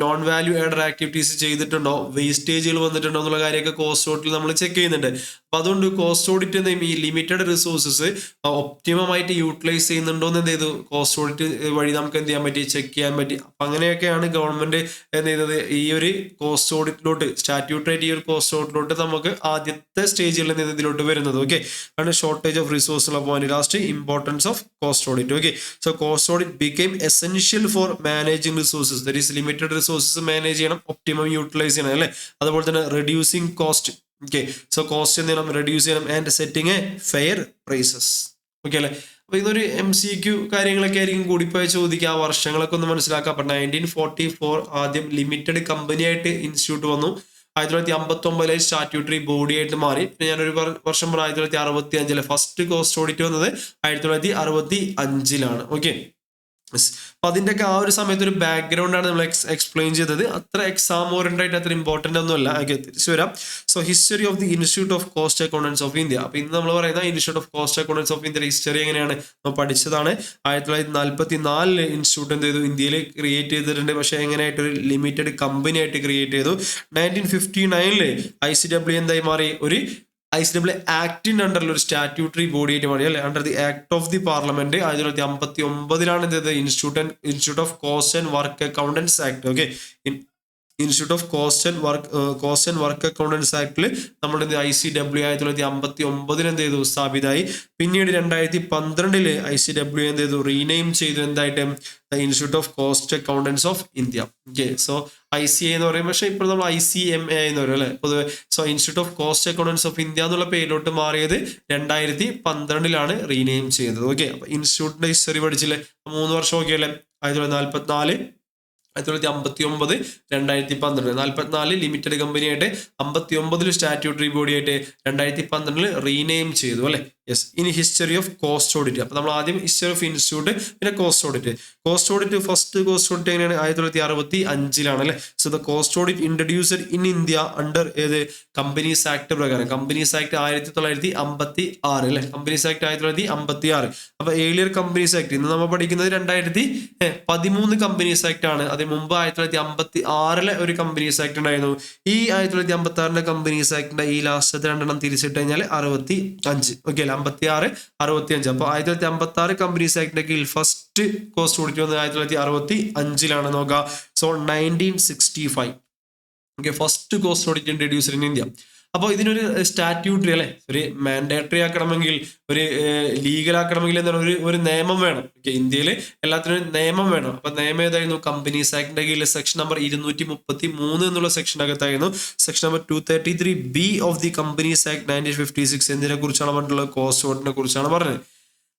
നോൺ വാല്യൂ ആഡഡ് ആക്ടിവിറ്റീസ് ചെയ്തിട്ടുണ്ടോ, വേസ്റ്റേജുകൾ വന്നിട്ടുണ്ടോ എന്നുള്ള കാര്യമൊക്കെ കോസ്റ്റ് ഓഡിറ്റിൽ നമ്മൾ ചെക്ക് ചെയ്യുന്നുണ്ട്. അപ്പൊ അതുകൊണ്ട് കോസ്റ്റ് ഓഡിറ്റ് എന്ത് ചെയ്യും? ഈ ലിമിറ്റഡ് റിസോഴ്സസ് ഒപ്റ്റിമം ആയിട്ട് യൂട്ടിലൈസ് ചെയ്യുന്നുണ്ടോ എന്ന് എന്ത് ചെയ്തു? കോസ്റ്റ് ഓഡിറ്റ് വഴി നമുക്ക് എന്ത് ചെയ്യാൻ പറ്റി? ചെക്ക് ചെയ്യാൻ പറ്റി. അപ്പൊ അങ്ങനെയൊക്കെയാണ് ഗവൺമെന്റ് എന്ത് ചെയ്യുന്നത്? ഈ ഒരു കോസ്റ്റ് ഓഡിറ്റിലോട്ട് സ്റ്റാറ്റ്യൂട്ടറി ഈ ഒരു കോസ്റ്റ് ഓഡിറ്റിലോട്ട് നമുക്ക് ആദ്യത്തെ സ്റ്റേജിൽ നിന്ന് ഇതിലോട്ട് വരുന്നത്. ഓക്കെ, ആണ് ഷോർട്ടേജ് ഓഫ് റിസോഴ്സ് ഉള്ള point. Last importance of cost audit. Okay, so cost audit became essential for managing resources. That is limited resources manage ചെയ്യണം, optimum utilize ചെയ്യണം അല്ലെ? അതുപോലെ തന്നെ reducing cost. Okay, so cost എന്ത് ചെയ്യണം? reduce ചെയ്യണം and setting a fair prices. Okay അല്ലെ? അപ്പൊ ഇതൊരു MCQ കാര്യങ്ങളൊക്കെ ആയിരിക്കും കൂടിപ്പോയി ചോദിക്കുക. ആ വർഷങ്ങളൊക്കെ ഒന്ന് മനസ്സിലാക്കാം. അപ്പൊ 1944 ആദ്യം ലിമിറ്റഡ് കമ്പനി ആയിട്ട് ഇൻസ്റ്റിറ്റ്യൂട്ട് വന്നു. 1959 സ്റ്റാറ്റ്യൂട്ടറി ബോഡി ആയിട്ട് മാറി. പിന്നെ ഞാനൊരു വർഷം 1965 ഫസ്റ്റ് കോസ്റ്റ് ഓഡിറ്റ് വന്നത് 1965. ഓക്കെ, അപ്പൊ അതിന്റെയൊക്കെ ആ ഒരു സമയത്ത് ഒരു ബാക്ക്ഗ്രൗണ്ട് ആണ് നമ്മൾ എക്സ്പ്ലെയിൻ ചെയ്തത്. അത്ര എക്സാം ഓറിയന്റഡ് ആയിട്ട് അത്ര ഇമ്പോർട്ടന്റ് ഒന്നും അല്ല. ഓക്കെ, തിരിച്ചു വരാം. So history of the institute of cost accountants of India. അപ്പൊ ഇന്ന് നമ്മൾ പറയുന്ന institute of cost accountants of ഇന്ത്യയുടെ ഹിസ്റ്ററി എങ്ങനെയാണ് നമ്മൾ പഠിച്ചതാണ്. 1944 ഇൻസ്റ്റിറ്റ്യൂട്ട് എന്ത് ചെയ്തു? ഇന്ത്യയിൽ ക്രിയേറ്റ് ചെയ്തിട്ടുണ്ട്. പക്ഷെ എങ്ങനെയായിട്ട്? ഒരു ലിമിറ്റഡ് കമ്പനി ആയിട്ട് ക്രിയേറ്റ് ചെയ്തു. 1959 ICW എന്തായി മാറി? ഒരു ICW ആക്ടിന്റെ അണ്ടറിൽ ഒരു സ്റ്റാറ്റ്യൂട്ടറി ബോഡി ആയിട്ട് മാറി അല്ലെ? Under the act of the parliament 1959 എന്ത് ചെയ്തത്? Institute of cost and work accountants act. Okay, institute of cost and work accountants ആക്ടിൽ നമ്മുടെ ICWA 1959 എന്ത് ചെയ്തു, സ്ഥാപിതമായി. പിന്നീട് 2012 ICWA എന്ത് ചെയ്തു, റീനെയിം ചെയ്തു എന്തായിട്ട്, institute of cost accountants of India. Okay, so ICA എന്ന് പറയും, പക്ഷേ ഇപ്പോൾ നമ്മൾ ICMA എന്ന് പറയും അല്ലെ പൊതുവെ. So institute of cost accountants of India എന്നുള്ള പേരിലോട്ട് മാറിയത് 2012 റീനെയിം ചെയ്തത്. ഓക്കെ, അപ്പൊ ഇൻസ്റ്റിറ്റ്യൂട്ടിന്റെ ഹിസ്റ്ററി പഠിച്ചില്ലേ, 3 വർഷം ഒക്കെ അല്ലേ, 1944, 1959, 2012. 44 ലിമിറ്റഡ് കമ്പനി ആയിട്ട്, 59 സ്റ്റാറ്റ്യൂട്ടറി ബോഡി ആയിട്ട്, 2012 റീനെയിം ചെയ്തു അല്ലെ. യെസ്, ഇനി ഹിസ്റ്ററി ഓഫ് കോസ്റ്റ് ഓഡിറ്റ്. അപ്പൊ നമ്മൾ ആദ്യം ഹിസ്റ്ററി ഓഫ് ഇൻസ്റ്റിറ്റ്യൂട്ട്, പിന്നെ cost audit. First cost audit എങ്ങനെയാണ്, 1965 അല്ലെ. So the cost audit introduced in India under ഏത്, കമ്പനീസ് ആക്ട് പ്രകാരം. കമ്പനീസ് ആക്ട് 1956 അല്ലെ, കമ്പനീസ് ആക്ട് 1956. അപ്പൊ ഏർലിയർ കമ്പനീസ് ആക്ട്, ഇന്ന് നമ്മൾ പഠിക്കുന്നത് 2013 കമ്പനീസ് ആക്ട് ആണ്. അതിന് മുമ്പ് 1956 ഒരു കമ്പനീസ് ആക്ട് ഉണ്ടായിരുന്നു. ഈ 1956 കമ്പനീസ് ആക്ടിന്റെ ഈ ലാസ്റ്റത്തെ 2 തിരിച്ചിട്ട് കഴിഞ്ഞാൽ 65. ഓക്കെ, 56, 65. അപ്പൊ 1956 കമ്പനീസ് ആക്ടിന്റെ കീഴിൽ ഫസ്റ്റ് കോസ്റ്റ് ഓഡിറ്റ് വന്നത് 1965 നോക്കുക. So 1965 okay, first cost audit introduced in India. അപ്പോൾ ഇതിനൊരു സ്റ്റാറ്റ്യൂട്ടറി അല്ലെ, ഒരു മാൻഡേറ്ററി ആക്കണമെങ്കിൽ, ഒരു ലീഗൽ ആക്കണമെങ്കിൽ എന്താണ്, ഒരു നിയമം വേണം. ഓക്കെ, ഇന്ത്യയിൽ എല്ലാത്തിനും നിയമം വേണം. അപ്പൊ നിയമം ഏതായിരുന്നു, കമ്പനീസ് ആക്ടിന്റെ കീഴിൽ സെക്ഷൻ നമ്പർ 233 എന്നുള്ള സെക്ഷനകത്തായിരുന്നു. Section number 233B of the companies act 1956 എന്തിനെ കുറിച്ചാണ് പറഞ്ഞിട്ടുള്ളത്, കോസ്റ്റ് ഓഡിറ്റിനെ കുറിച്ചാണ് പറഞ്ഞത്.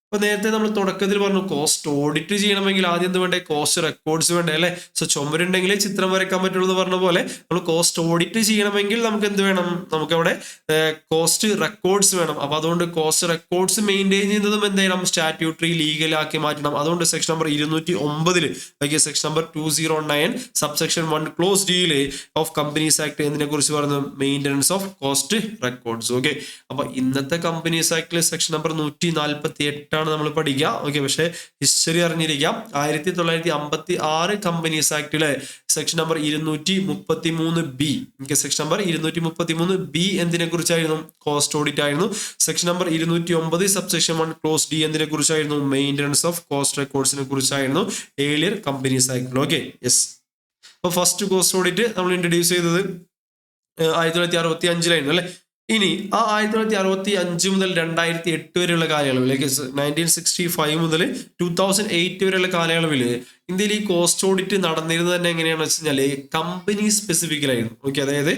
അപ്പൊ നേരത്തെ നമ്മൾ തുടക്കത്തിൽ പറഞ്ഞു, കോസ്റ്റ് ഓഡിറ്റ് ചെയ്യണമെങ്കിൽ ആദ്യം എന്ത് വേണ്ടേ, കോസ്റ്റ് റെക്കോർഡ്സ് വേണ്ടേ അല്ലെ. സോ ചുമരുണ്ടെങ്കിലേ ചിത്രം വരയ്ക്കാൻ പറ്റുള്ളൂ എന്ന് പറഞ്ഞ പോലെ, നമ്മൾ കോസ്റ്റ് ഓഡിറ്റ് ചെയ്യണമെങ്കിൽ നമുക്ക് എന്ത് വേണം, നമുക്ക് അവിടെ കോസ്റ്റ് റെക്കോർഡ്സ് വേണം. അപ്പൊ അതുകൊണ്ട് കോസ്റ്റ് റെക്കോർഡ്സ് മെയിൻറ്റെയിൻ ചെയ്യുന്നതും എന്ത് ചെയ്യണം, സ്റ്റാറ്റ്യൂട്ടറി ലീഗലാക്കി മാറ്റണം. അതുകൊണ്ട് section number 209 section number 209 subsection 1 clause ഡിയില് ഓഫ് കമ്പനീസ് ആക്ട് എന്തിനെ കുറിച്ച് പറഞ്ഞു, maintenance of cost records. Okay, അപ്പൊ ഇന്നത്തെ കമ്പനീസ് ആക്ടില് സെക്ഷൻ നമ്പർ 148 നമ്മൾ പഠിക്കുക. ഓക്കെ, പക്ഷേ ഹിസ്റ്ററി അറിഞ്ഞിരിക്കാം. 1956 കമ്പനീസ് ആക്ടിലെ section number 233B. Okay, section number 233B എന്തിനെ കുറിച്ചായിരുന്നു, കോസ്റ്റ് ഓഡിറ്റ് ആയിരുന്നു. Section number 209 subsection 1 clause D എന്തിനെ കുറിച്ചായിരുന്നു, മെയിൻ്റനൻസ് ഓഫ് കോസ്റ്റ് റെക്കോർഡ്സിനെ കുറിച്ചായിരുന്നു ഏർലിയർ കമ്പനീസ് ആക്ടിൽ. Okay, yes. അപ്പൊ ഫസ്റ്റ് കോസ്റ്റ് ഓഡിറ്റ് നമ്മൾ ഇൻട്രൊഡ്യൂസ് ചെയ്തത് 1965 അല്ലെ. ഇനി ആ 1965 മുതൽ 2008 വരെയുള്ള കാലയളവിൽ, 1965 മുതൽ 2008 വരെയുള്ള കാലയളവിൽ ഇന്ത്യയിൽ ഈ കോസ്റ്റ് ഓഡിറ്റ് നടന്നിരുന്നത് തന്നെ എങ്ങനെയാണെന്ന് വെച്ച് കഴിഞ്ഞാൽ കമ്പനി സ്പെസിഫിക്കലായിരുന്നു. ഓക്കെ, അതായത്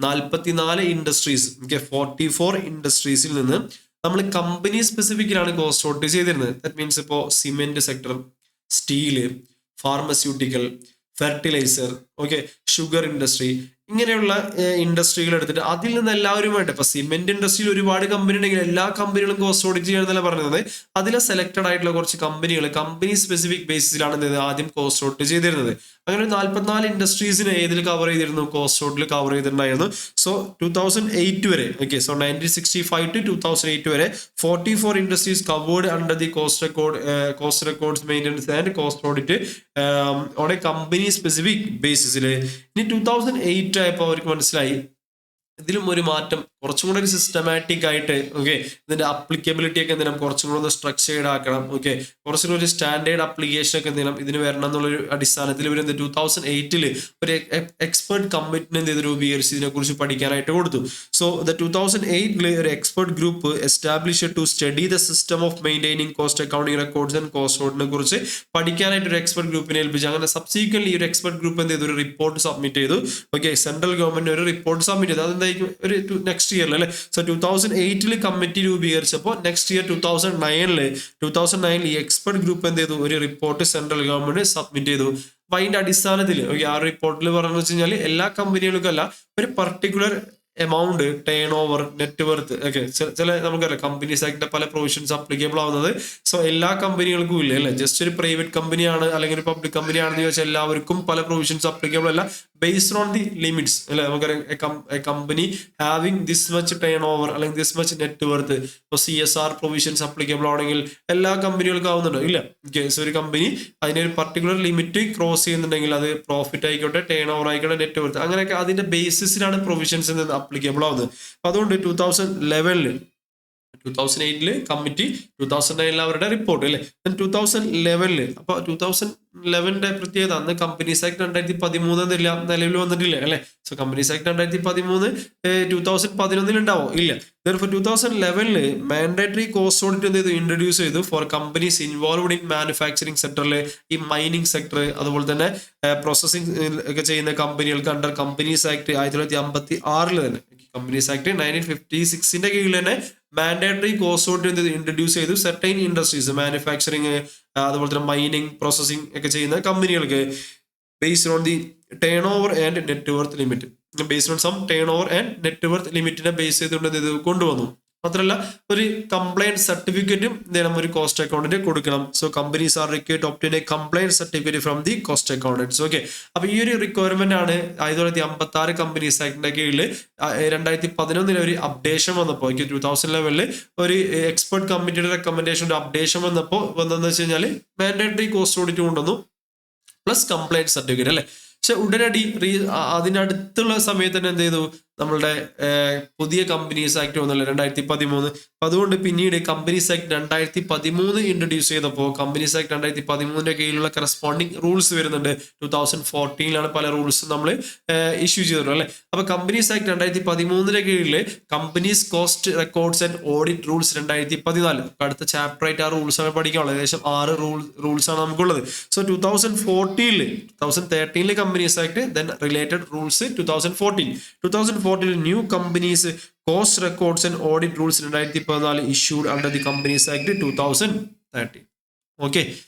44 ഇൻഡസ്ട്രീസ്, 44 ഇൻഡസ്ട്രീസിൽ നിന്ന് നമ്മൾ കമ്പനി സ്പെസിഫിക്കലാണ് കോസ്റ്റ് ഓഡിറ്റ് ചെയ്തിരുന്നത്. ദാറ്റ് മീൻസ് ഇപ്പോൾ cement sector, steel, pharmaceutical, fertiliser, okay, sugar industry, ഇങ്ങനെയുള്ള ഇൻഡസ്ട്രികൾ എടുത്തിട്ട് അതിൽ നിന്ന് എല്ലാവരും വേണ്ട. ഇപ്പൊ സിമെന്റ് ഇൻഡസ്ട്രിയിൽ ഒരുപാട് കമ്പനി ഉണ്ടെങ്കിൽ എല്ലാ കമ്പനികളും കോസ്റ്റ് ഓഡിറ്റ് ചെയ്യാന്നല്ല പറഞ്ഞത്. അതിലെ സെലക്ടഡ് ആയിട്ടുള്ള കുറച്ച് കമ്പനികൾ കമ്പനി സ്പെസിഫിക് ബേസിസിലാണ് ആദ്യം കോസ്റ്റ് ഓഡിറ്റ് ചെയ്തിരുന്നത്. അങ്ങനെ 44 ഇൻഡസ്ട്രീസിനെ ഏതിൽ കവർ ചെയ്തിരുന്നു, കോസ്റ്റ് ഓഡിറ്റിൽ കവർ ചെയ്തിട്ടുണ്ടായിരുന്നു. സോ 2008 വരെ, ഓക്കെ, സോ 1965 to 2008 വരെ 44 industries covered under the cost records maintenance and cost audit on a company specific ബേസിസിൽ. ഇനി 2008 ആയപ്പോൾ അവർക്ക് മനസ്സിലായി ഇതിലും ഒരു മാറ്റം, കുറച്ചും കൂടെ ഒരു സിസ്റ്റമാറ്റിക് ആയിട്ട്, ഓക്കെ, ഇതിന്റെ അപ്ലിക്കബിലിറ്റി ഒക്കെ എന്തെങ്കിലും കുറച്ചും കൂടെ ഒന്ന് സ്ട്രക്ചേർഡ് ആക്കണം. ഓക്കെ, കുറച്ചും കൂടി ഒരു സ്റ്റാൻഡേർഡ് അപ്ലിക്കേഷൻ ഒക്കെ എന്തെങ്കിലും ഇതിന് വരണം എന്നുള്ളൊരു അടിസ്ഥാനത്തിൽ ഇവർ 2008 ഒരു എക്സ്പെർട്ട് കമ്മിറ്റിനെ എന്ത് ചെയ്ത് രൂപീകരിച്ച് ഇതിനെ കുറിച്ച് പഠിക്കാനായിട്ട് കൊടുത്തു. സോ ദ 2008 ഒരു expert group establish to study the system of maintaining cost accounting records and cost ഓഡിറ്റിനെ കുറിച്ച് പഠിക്കാനായിട്ട് ഒരു എക്സ്പെർട്ട് ഗ്രൂപ്പിനെ ഏൽപ്പിച്ചു. അങ്ങനെ സബ്സീക്വന്റ്ലി ഒരു എക്സ്പെർട്ട് ഗ്രൂപ്പ് എന്ത് ചെയ്തു, ഒരു റിപ്പോർട്ട് സബ്മിറ്റ് ചെയ്തു. ഓക്കെ, സെൻട്രൽ ഗവൺമെന്റ് ഒരു റിപ്പോർട്ട് സബ്മിറ്റ് ചെയ്തു. അതെന്തായിരിക്കും, ഒരു നെക്സ്റ്റ് ഇയറിൽ അല്ലെ. സോ 2008 കമ്മിറ്റി രൂപീകരിച്ചപ്പോൾ നെക്സ്റ്റ് ഇയർ 2009 ഈ എക്സ്പെർട്ട് ഗ്രൂപ്പ് എന്ത് ചെയ്തു, ഒരു റിപ്പോർട്ട് സെൻട്രൽ ഗവൺമെന്റ് സബ്മിറ്റ് ചെയ്തു. അപ്പൊ അതിന്റെ അടിസ്ഥാനത്തിൽ ആ റിപ്പോർട്ടിൽ പറഞ്ഞു വെച്ച് കഴിഞ്ഞാൽ എല്ലാ കമ്പനികൾക്കും അല്ല, ഒരു particular amount, turn over, net worth, okay, ചില നമുക്കറിയാം കമ്പനീസ് ആക്ടിന്റെ പല പ്രൊവിഷൻസ് അപ്ലിക്കബിൾ ആവുന്നത്. സോ എല്ലാ കമ്പനികൾക്കും ഇല്ല അല്ലെ, ജസ്റ്റ് ഒരു പ്രൈവറ്റ് കമ്പനിയാണ് അല്ലെങ്കിൽ ഒരു പബ്ലിക് കമ്പനി ആണെന്ന് ചോദിച്ചാൽ എല്ലാവർക്കും പല പ്രൊവിഷൻസ് അപ്ലിക്കബിൾ അല്ല, ബേസ്ഡ് ഓൺ ദി ലിമിറ്റ്സ് അല്ലെ. നമുക്കറിയാം company having this much turn over അല്ലെങ്കിൽ ദിസ് മച്ച് നെറ്റ് വർത്ത്, ഇപ്പോൾ CSR പ്രൊവിഷൻസ് അപ്ലിക്കബിൾ ആണെങ്കിൽ എല്ലാ കമ്പനികൾക്കും ആവുന്നുണ്ടോ, ഇല്ല. ഓക്കെ, സോ ഒരു കമ്പനി അതിനൊരു പർട്ടിക്കുലർ ലിമിറ്റ് ക്രോസ് ചെയ്യുന്നുണ്ടെങ്കിൽ അത് പ്രോഫിറ്റ് ആയിക്കോട്ടെ, ടേൺ ഓവർ ആയിക്കോട്ടെ, നെറ്റ് വർത്ത്, അങ്ങനെയൊക്കെ അതിന്റെ ബേസിസിലാണ് പ്രൊവിഷൻസ് അപ്ലിക്കബിൾ ആവുന്നത്. അതുകൊണ്ട് 2011 2008 കമ്മിറ്റി, 2009 അവരുടെ റിപ്പോർട്ട് അല്ലേ. 2011 അപ്പൊ 2011 പ്രത്യേകത അന്ന് കമ്പനീസ് ആക്ട് 2013 എന്നില്ല നിലവിൽ വന്നിട്ടില്ല അല്ലെ. സോ കമ്പനീസ് ആക്ട് 2013 2011 ഉണ്ടാവോ? ഇല്ല. 2011 മാൻഡേറ്ററി കോസ്റ്റ് ഓഡിറ്റ് എന്ത് ചെയ്തു? ഇൻട്രൊഡ്യൂസ് ചെയ്തു for companies involved in manufacturing സെക്ടറിൽ, ഈ മൈനിങ് സെക്ടർ, അതുപോലെ തന്നെ പ്രോസസിംഗ് ഒക്കെ ചെയ്യുന്ന കമ്പനികൾക്ക് അണ്ടർ കമ്പനീസ് ആക്ട് 1956 തന്നെ, കമ്പനീസ് ആക്ട് 1956 കീഴിൽ തന്നെ മാൻഡേറ്ററി കോസ്റ്റ് ഓഡിറ്റ് ഇൻട്രൊഡ്യൂസ് ചെയ്തു. സെർട്ടൈൻ ഇൻഡസ്ട്രീസ്, മാനുഫാക്ചറിങ്, അതുപോലെ തന്നെ മൈനിങ്, പ്രോസസിംഗ് ഒക്കെ ചെയ്യുന്ന കമ്പനികൾക്ക് based on the turnover and net worth limit, based on some turnover and net worth ലിമിറ്റിനെ ബേസ് ചെയ്തുകൊണ്ട് ഇത് കൊണ്ടുവന്നു. മാത്രമല്ല ഒരു കംപ്ലൈന്റ് സർട്ടിഫിക്കറ്റും ഒരു കോസ്റ്റ് അക്കൗണ്ടിന് കൊടുക്കണം. So companies are required to obtain a compliant certificate from the cost accountants. Okay, അപ്പൊ ഈ ഒരു റിക്വയർമെന്റ് ആണ് 1956 കമ്പനീസ് ആക്ടിന്റെ കീഴിൽ 2011 ഒരു അപ്ഡേഷൻ വന്നപ്പോൾ, 2011 ഒരു എക്സ്പെർട്ട് കമ്മിറ്റിയുടെ റെക്കമെൻഡേഷൻ ഒരു അപ്ഡേഷൻ വന്നപ്പോൾ വന്നതെന്ന് വെച്ച് കഴിഞ്ഞാൽ മാൻഡേറ്ററി കോസ്റ്റ് ഓഡിറ്റ് കൊണ്ടുവന്നു പ്ലസ് കംപ്ലൈന്റ് സർട്ടിഫിക്കറ്റ് അല്ലെ. പക്ഷെ ഉടനടി അതിനടുത്തുള്ള സമയത്ത് തന്നെ എന്ത് ചെയ്തു? നമ്മളുടെ പുതിയ കമ്പനീസ് ആക്ട് വന്നല്ലോ 2013. അതുകൊണ്ട് പിന്നീട് കമ്പനീസ് ആക്ട് 2013 ഇൻട്രൊഡ്യൂസ് ചെയ്തപ്പോൾ കമ്പനീസ് ആക്ട് 2013 കീഴിലുള്ള കറസ്പോണ്ടിങ് റൂൾസ് വരുന്നുണ്ട്. 2014 പല റൂൾസ് നമ്മൾ ഇഷ്യൂ ചെയ്തല്ലോ അല്ലെ. അപ്പൊ കമ്പനീസ് ആക്ട് 2013 കീഴിൽ companies cost records and audit rules 2014, അടുത്ത ചാപ്റ്റർ ആയിട്ട് ആ റൂൾസ് ആണ് പഠിക്കാനുള്ളത്. ഏകദേശം 6 റൂൾസ് ആണ് നമുക്കുള്ളത്. So 2013 companies act, then related rules 2014 new companies cost records and audit rules 2014 issued under the companies act 2013. Okay,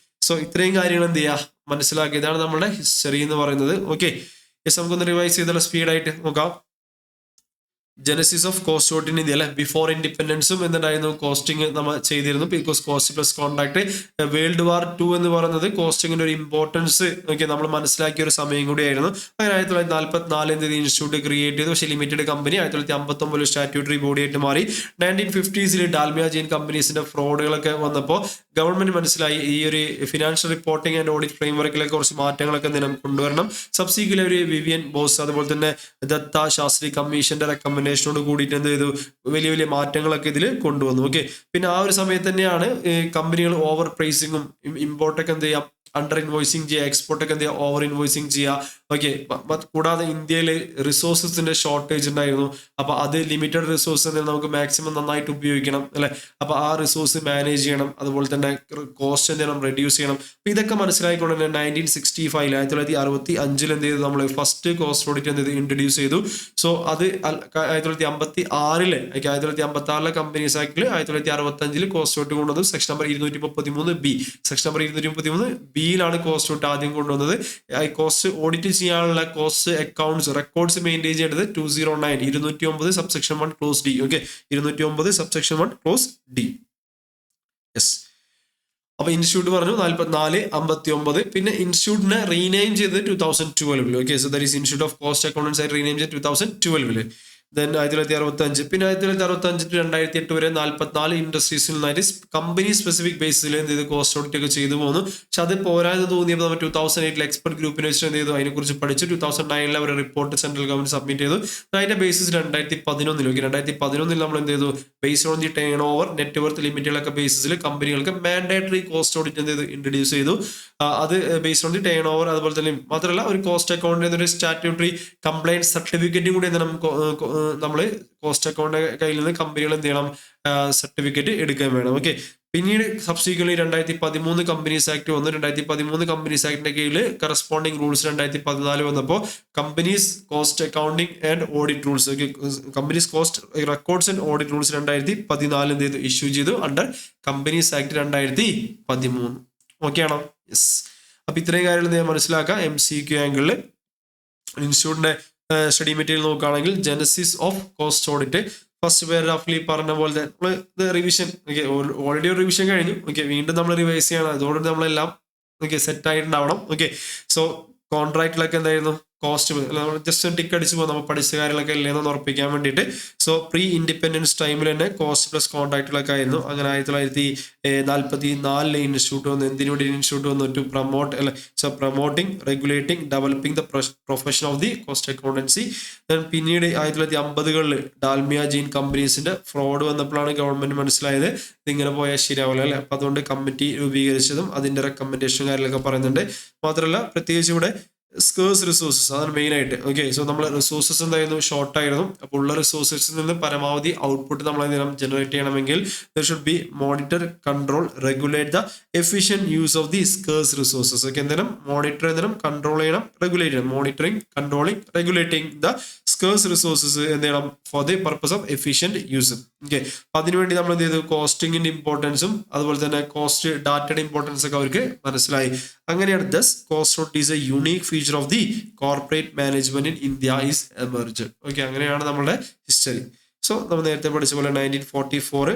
so ഇത്രയും കാര്യങ്ങൾ എന്ത് ചെയ്യുക? മനസ്സിലാക്കി. ഇതാണ് നമ്മുടെ ഹിസ്റ്ററി എന്ന് പറയുന്നത്. ഓക്കെ, നമുക്കൊന്ന് റിവൈസ് ചെയ്തുള്ള സ്പീഡായിട്ട് നോക്കാം. Genesis of cost audit in India അല്ലെ. ബിഫോർ ഇൻഡിപെൻഡൻസും എന്തുണ്ടായിരുന്നു? കോസ്റ്റിംഗ് നമ്മൾ ചെയ്തിരുന്നു. Because cost plus contract. World war 2 എന്ന് പറയുന്നത് കോസ്റ്റിങ്ങിന്റെ ഒരു ഇമ്പോർട്ടൻസ് നമ്മൾ മനസ്സിലാക്കിയ ഒരു സമയം കൂടിയായിരുന്നു. അങ്ങനെ 1944 ഇൻസ്റ്റിറ്റ്യൂട്ട് ക്രിയേറ്റ് ചെയ്തു. പക്ഷേ ലിമിറ്റഡ് കമ്പനി 1959 സ്റ്റാറ്റ്യൂട്ടറി ബോഡി ആയിട്ട് മാറി. 1950s ഡാൽമിയ ജെയിൻ കമ്പനീസിന്റെ ഫ്രോഡുകളൊക്കെ വന്നപ്പോൾ ഗവൺമെന്റ് മനസ്സിലായി ഈ ഒരു ഫിനാൻഷ്യൽ റിപ്പോർട്ടിംഗ് ആൻഡ് ഓഡിറ്റ് ഫ്രെയിംവർക്കിലൊക്കെ കുറച്ച് മാറ്റങ്ങളൊക്കെ കൊണ്ടുവരണം. സബ്സിക്വന്റ് ഒരു വിവിയൻ ബോസ്, അതുപോലെ തന്നെ ദത്ത ശാസ്ത്രി കമ്മീഷന്റെ റെക്കമെൻഡേഷൻ കൂടിയിട്ട് എന്ത് ചെയ്തു? വലിയ വലിയ മാറ്റങ്ങളൊക്കെ ഇതിൽ കൊണ്ടുവന്നു. ഓക്കെ, പിന്നെ ആ ഒരു സമയത്ത് തന്നെയാണ് കമ്പനികൾ ഓവർ പ്രൈസിങ്ങും ഇമ്പോർട്ടൊക്കെ എന്ത് ചെയ്യാം? അണ്ടർ ഇൻവോയ്സിങ് ചെയ്യുക, എക്സ്പോർട്ടൊക്കെ എന്ത് ചെയ്യുക? ഓവർ ഇൻവോയ്സിങ് ചെയ്യുക. ഓക്കെ, കൂടാതെ ഇന്ത്യയിൽ റിസോഴ്സസിന്റെ ഷോർട്ടേജ് ഉണ്ടായിരുന്നു. അപ്പൊ അത് ലിമിറ്റഡ് റിസോഴ്സ് നമുക്ക് മാക്സിമം നന്നായിട്ട് ഉപയോഗിക്കണം അല്ലെ. അപ്പൊ ആ റിസോഴ്സ് മാനേജ് ചെയ്യണം, അതുപോലെ തന്നെ കോസ്റ്റ് എന്ത് ചെയ്യണം? റെഡ്യൂസ് ചെയ്യണം. അപ്പൊ ഇതൊക്കെ മനസ്സിലാക്കിക്കൊണ്ട് തന്നെ 1965 1965 എന്ത് ചെയ്തു? നമ്മൾ ഫസ്റ്റ് കോസ്റ്റ് ഓഡിറ്റ് എന്ത് ചെയ്തു? ഇൻട്രൊഡ്യൂസ് ചെയ്തു. സോ അത് 1956 കമ്പനീസ് ആക്ടിൽ 1965 കോസ്റ്റ് ഓഡിറ്റ് കൊണ്ടുവന്നത് section number 233B. Section number 233Bയിലാണ് കോസ്റ്റ് ഓഡിറ്റ് ആദ്യം കൊണ്ടുവന്നത്. കോസ്റ്റ് ഓഡിറ്റ് ചെയ്യാനുള്ള കോസ്റ്റ് അക്കൗണ്ട്സ് റെക്കോർഡ്സ് മെയിൻറ്റെയിൻ ചെയ്യേണ്ടത് 209 subsection 1 clause D. Okay, 209 subsection 1 clause D. Yes, അപ്പൊ ഇൻസ്റ്റിറ്റ്യൂട്ട് പറഞ്ഞു 4459. പിന്നെ ഇൻസ്റ്റിറ്റ്യൂട്ടിനെ റീനെയിം ചെയ്തത് 2012. Okay, so that is institute of cost accountants ആയിട്ട് റീനെയിം ചെയ്ത് 2012. ദെൻ 1965, പിന്നെ 1965 to 2008 വരെ 44 ഇൻഡസ്ട്രീസിൽ നിന്നായിട്ട് കമ്പനി സ്പെസിഫിക് ബേസിൽ എന്ത് ചെയ്ത് കോസ്റ്റ് ഓഡിറ്റ് ഒക്കെ ചെയ്തു പോകുന്നു. പക്ഷെ അത് പോരാന്ന് തോന്നിയപ്പോൾ നമ്മൾ 2008 എക്സ്പെർട്ട് ഗ്രൂപ്പിനെ വെച്ചിട്ട് എന്ത് ചെയ്തു? അതിനെക്കുറിച്ച് പഠിച്ചു. 2009 അവർ റിപ്പോർട്ട് സെൻട്രൽ ഗവൺമെന്റ് സബ്മിറ്റ് ചെയ്തു. അതിന്റെ ബേസിസ് 2011 നമ്മൾ എന്ത് ചെയ്തു? Based on the turnover, net worth ലിമിറ്റുകളൊക്കെ ബേസിസിൽ കമ്പനികൾക്ക് മാൻഡേറ്ററി കോസ്റ്റ് ഓഡിറ്റ് എന്ത് ചെയ്തു? ഇൻട്രൊഡ്യൂസ് ചെയ്തു. അത് based on the turnover, അതുപോലെ തന്നെ മാത്രമല്ല ഒരു കോസ്റ്റ് അക്കൗണ്ടിന്റെ ഒരു സ്റ്റാറ്റ്യൂട്ടറി കംപ്ലൈന്റ് സർട്ടിഫിക്കറ്റും കൂടി നമ്മൾ കോസ്റ്റ് അക്കൗണ്ടിന്റെ കയ്യിൽ നിന്ന് കമ്പനികൾ എന്ത് ചെയ്യണം? സർട്ടിഫിക്കറ്റ് എടുക്കാൻ വേണം. ഓക്കെ, പിന്നീട് സബ്സിക്വന്റ്ലി 2013 കമ്പനീസ് ആക്ട് വന്നു. 2013 കമ്പനീസ് ആക്ടിന്റെ കീഴിൽ കറസ്പോണ്ടിങ് റൂൾസ് 2014 വന്നപ്പോൾ companies cost accounting and audit rules, companies cost records and audit rules 2014 എന്ത് ചെയ്തു? ഇഷ്യൂ ചെയ്തു അണ്ടർ കമ്പനീസ് ആക്ട് 2013. ഓക്കെ ആണോ? യെസ്, അപ്പൊ ഇത്രയും കാര്യങ്ങൾ ഞാൻ മനസ്സിലാക്കാം. MCQ ആംഗിളിൽ ഇൻസ്റ്റിറ്റ്യൂട്ടിന്റെ സ്റ്റഡി മെറ്റീരിയൽ നോക്കുകയാണെങ്കിൽ genesis of cost audit first പാരഗ്രാഫിൽ പറഞ്ഞ പോലെ നമ്മൾ റിവിഷൻ, ഓക്കെ, ഓൾറെഡി ഒരു റിവിഷൻ കഴിഞ്ഞു. ഓക്കെ, വീണ്ടും നമ്മൾ റിവൈസ് ചെയ്യണം. അതോടെ നമ്മളെല്ലാം ഓക്കെ സെറ്റ് ആയിട്ടുണ്ടാവണം. ഓക്കെ, സോ കോൺട്രാക്റ്റിലൊക്കെ എന്തായിരുന്നു? കോസ്റ്റ് നമ്മൾ ജസ്റ്റ് ടിക്ക് അടിച്ച് പോകും നമ്മൾ പഠിച്ച കാര്യങ്ങളൊക്കെ ഇല്ലെന്ന് ഉറപ്പിക്കാൻ വേണ്ടിയിട്ട്. സോ പ്രീ ഇൻഡിപെൻഡൻസ് ടൈമിൽ തന്നെ കോസ്റ്റ് പ്ലസ് കോൺട്രാക്റ്റുകളൊക്കെ ആയിരുന്നു. അങ്ങനെ 1944 ഇൻസ്റ്റിറ്റ്യൂട്ട് വന്നു. എന്തിനു വേണ്ടി ഇൻസ്റ്റിറ്റ്യൂട്ട് വന്നു? To promote promoting regulating developing the profession of the cost accountancy. പിന്നീട് 1950-കളിൽ ഡാൽമിയ ജീൻ കമ്പനീസിന്റെ ഫ്രോഡ് വന്നപ്പോഴാണ് ഗവൺമെന്റ് മനസ്സിലായത് ഇതിങ്ങനെ പോയാൽ ശരിയാവില്ല അല്ലെ. അപ്പൊ അതുകൊണ്ട് കമ്മിറ്റി രൂപീകരിച്ചതും അതിന്റെ റെക്കമെൻഡേഷൻ കാര്യങ്ങളൊക്കെ പറയുന്നുണ്ട്. മാത്രമല്ല പ്രത്യേകിച്ച് ഇവിടെ സ്കേഴ്സ് റിസോഴ്സസ് അതാണ് മെയിൻ ആയിട്ട്. ഓക്കെ, സോ നമ്മൾ റിസോഴ്സസ് എന്തായിരുന്നു? ഷോർട്ട് ആയിരുന്നു. അപ്പോൾ ഉള്ള റിസോഴ്സസിൽ നിന്ന് പരമാവധി ഔട്ട്പുട്ട് നമ്മൾ എന്തെങ്കിലും ജനറേറ്റ് ചെയ്യണമെങ്കിൽ there should be monitor, control, regulate the efficient use of the scarce resources. Okay, എന്തെങ്കിലും മോണിറ്റർ ചെയ്യണം, കൺട്രോൾ ചെയ്യണം, റെഗുലേറ്റ് ചെയ്യണം. Monitoring, controlling, regulating the scarce resources എന്ത് ചെയ്യണം? For the purpose of efficient use. Okay, അതിനുവേണ്ടി നമ്മൾ എന്ത് ചെയ്തു? കോസ്റ്റിംഗിന്റെ ഇമ്പോർട്ടൻസും അതുപോലെ തന്നെ കോസ്റ്റ് ഡാറ്റയുടെ ഇമ്പോർട്ടൻസ് ഒക്കെ അവർക്ക് മനസ്സിലായി. അങ്ങനെയാണ് thus cost is a unique feature of the corporate management in India is emerge. Okay, അങ്ങനെയാണ് നമ്മുടെ ഹിസ്റ്ററി. സോ നമ്മൾ നേരത്തെ പഠിച്ച പോലെ 1944,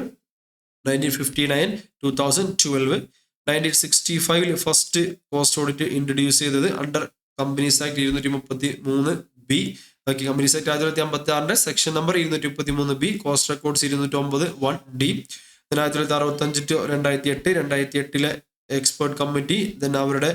1959, 2012, 1965 ഫസ്റ്റ് കോസ്റ്റ് ഓഡിറ്റ് ഇൻട്രൊഡ്യൂസ് ചെയ്തത് under companies act 233B. Okay, companies act 1956 section number 233B. Cost records 209(1)D. 1965 to 2008, 2008 expert committee then അവരുടെ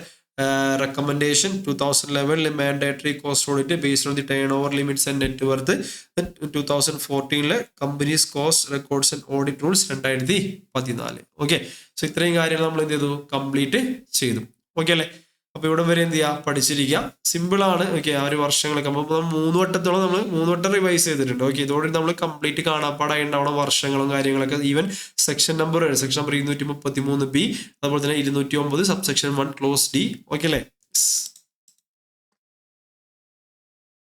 recommendation 2011 mandatory cost audit based on the turnover limits and net worth. 2014 companies cost records and audit rules 2014. Okay, so ഇത്രയും കാര്യങ്ങൾ നമ്മൾ എന്ത് ചെയ്തു? Complete ചെയ്തു. Okay അല്ലേ? അപ്പൊ ഇവിടെ വരെ എന്ത് ചെയ്യുക? പഠിച്ചിരിക്കുക. സിമ്പിൾ ആണ്. ഓക്കെ, ആ ഒരു വർഷങ്ങളൊക്കെ നമ്മൾ 3 വട്ടത്തോളം നമ്മൾ 3 വട്ടം റിവൈസ് ചെയ്തിട്ടുണ്ട്. ഓക്കെ, ഇതോടെ നമ്മൾ കംപ്ലീറ്റ് കാണാപ്പാടായി ഉണ്ടാവണം വർഷങ്ങളും കാര്യങ്ങളൊക്കെ. ഈവൻ സെക്ഷൻ നമ്പർ 233B അതുപോലെ തന്നെ 209 സബ്സെക്ഷൻ 1 ക്ലോസ് D. ഓക്കെ അല്ലേ?